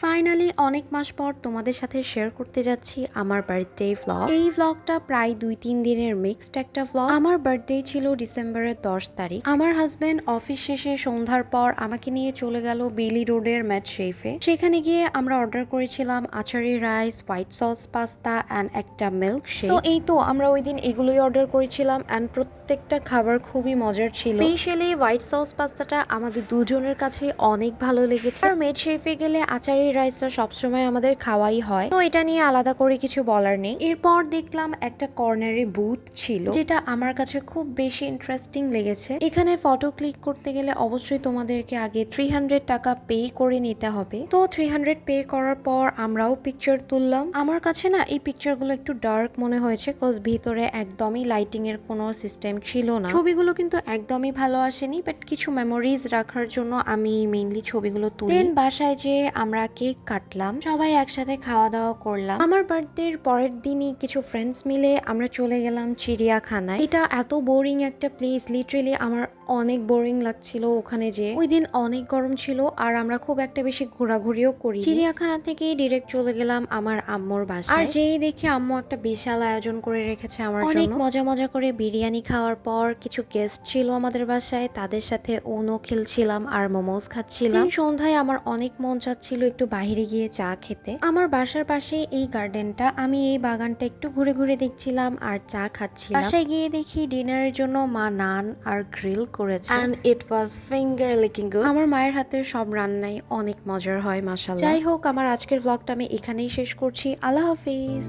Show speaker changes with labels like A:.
A: Finally অনেক মাস পর তোমাদের সাথে শেয়ার করতে যাচ্ছি আমার বার্থডে ভ্লগ। এই ভ্লগটা প্রায় 2-3 দিনের মিক্সড একটা ভ্লগ। আমার বার্থডে ছিল ডিসেম্বরের 10 তারিখ। আমার হাজবেন্ড অফিস শেষে সন্ধ্যার পর আমাকে নিয়ে চলে গেল বেলি রোডের ম্যাট শেফে। সেখানে গিয়ে আমরা অর্ডার করেছিলাম achari rice, white sauce pasta and একটা মিল্ক শেক। সো এই তো আমরা ওই দিন এগুলোই অর্ডার করেছিলাম অ্যান্ড প্রত্যেকটা খাবার খুবই মজার ছিল। স্পেশালি হোয়াইট সস পাস্তাটা আমাদের দুজনের কাছে অনেক ভালো লেগেছে। আর ম্যাট শেফে গেলে আচারি রাইসটা সবসময় আমাদের খাওয়াই হয়, তো এটা নিয়ে আলাদা করে কিছু বলার নেই। এরপর দেখলাম একটা কর্নারে বুথ ছিল, যেটা আমার কাছে খুব বেশি ইন্টারেস্টিং লেগেছে। এখানে ফটো ক্লিক করতে গেলে অবশ্যই তোমাদেরকে আগে 300 টাকা পে করে নিতে হবে। তো 300 পে করার পর আমরাও পিকচার তুললাম। আমার কাছে না এই পিকচার গুলো একটু ডার্ক মনে হয়েছে, কজ ভিতরে একদমই লাইটিং এর কোনো সিস্টেম ছিল না। ছবিগুলো কিন্তু একদমই ভালো আসেনি, বাট কিছু মেমোরিজ রাখার জন্য আমি মেইনলি ছবিগুলো তুলি। দেন বাসায় যে আমরা কেক কাটলাম, সবাই একসাথে খাওয়া দাওয়া করলাম। আমার বার্থডের পরের দিনই কিছু ফ্রেন্ডস মিলে আমরা চলে গেলাম চিড়িয়াখানায়। এটা এত বোরিং একটা প্লেস, লিটারেলি আমার অনেক বোরিং লাগছিল ওখানে যে। ওই দিন অনেক গরম ছিল আর আমরা খুব একটা বেশি ঘোরাঘুরিও করি। চিড়িয়াখানা থেকে ডিরেক্ট চলে গেলাম আমার আম্মুর বাসায়। আর যেই দেখি আম্মু একটা বিশাল আয়োজন করে রেখেছে আমার জন্য। অনেক মজা মজা করে বিরিয়ানি খাওয়ার পর কিছু গেস্ট ছিল আমাদের বাসায়, তাদের সাথে উনো খেলছিলাম আর মোমোস খাচ্ছিলাম। সন্ধ্যায় আমার অনেক মন চাচ্ছিল একটু বাইরে গিয়ে চা খেতে। আমার বাসার পাশে এই গার্ডেনটা, আমি এই বাগানটা একটু ঘুরে ঘুরে দেখছিলাম আর চা খাচ্ছিলাম। বাসায় গিয়ে দেখি ডিনারের জন্য মা নান আর গ্রিল করেছে, and it was finger licking good. আমার মায়ের হাতের সব রান্নাই অনেক মজার হয় মাশাআল্লাহ। যাই হোক, আমার আজকের ব্লগটা আমি এখানেই শেষ করছি। আল্লাহ হাফিজ।